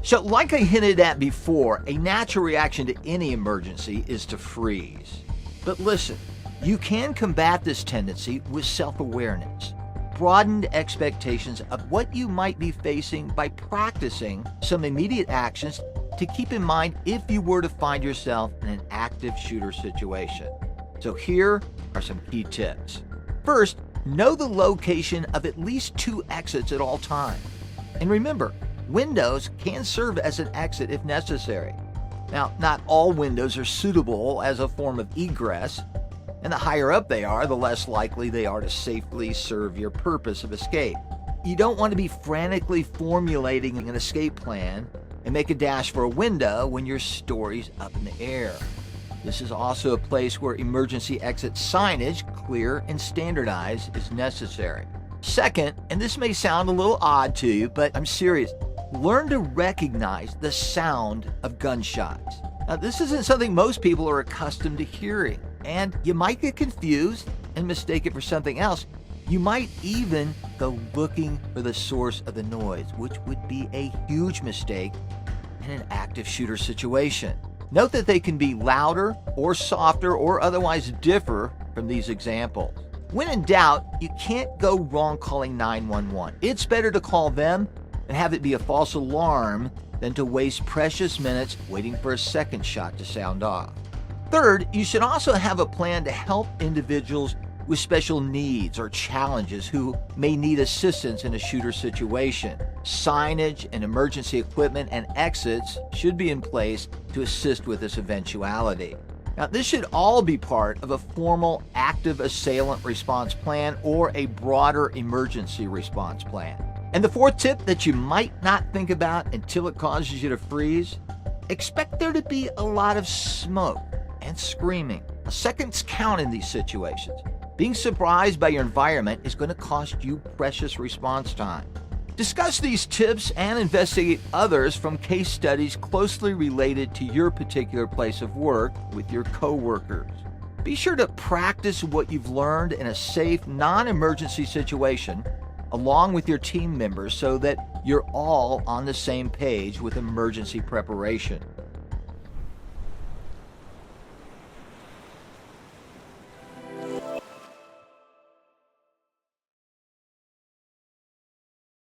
So like I hinted at before, a natural reaction to any emergency is to freeze. But listen, you can combat this tendency with self-awareness, broadened expectations of what you might be facing by practicing some immediate actions to keep in mind if you were to find yourself in an active shooter situation. So here are some key tips. First, know the location of at least 2 exits at all times. And remember, windows can serve as an exit if necessary. Now, not all windows are suitable as a form of egress, and the higher up they are, the less likely they are to safely serve your purpose of escape. You don't want to be frantically formulating an escape plan and make a dash for a window when your story's up in the air. This is also a place where emergency exit signage, clear and standardized, is necessary. Second, and this may sound a little odd to you, but I'm serious, learn to recognize the sound of gunshots. Now, this isn't something most people are accustomed to hearing, and you might get confused and mistake it for something else. You might even go looking for the source of the noise, which would be a huge mistake in an active shooter situation. Note that they can be louder or softer or otherwise differ from these examples. When in doubt, you can't go wrong calling 911. It's better to call them and have it be a false alarm than to waste precious minutes waiting for a second shot to sound off. Third, you should also have a plan to help individuals with special needs or challenges who may need assistance in a shooter situation. Signage and emergency equipment and exits should be in place to assist with this eventuality. Now, this should all be part of a formal active assailant response plan or a broader emergency response plan. And the fourth tip that you might not think about until it causes you to freeze, expect there to be a lot of smoke and screaming. Seconds count in these situations. Being surprised by your environment is going to cost you precious response time. Discuss these tips and investigate others from case studies closely related to your particular place of work with your coworkers. Be sure to practice what you've learned in a safe, non-emergency situation along with your team members so that you're all on the same page with emergency preparation.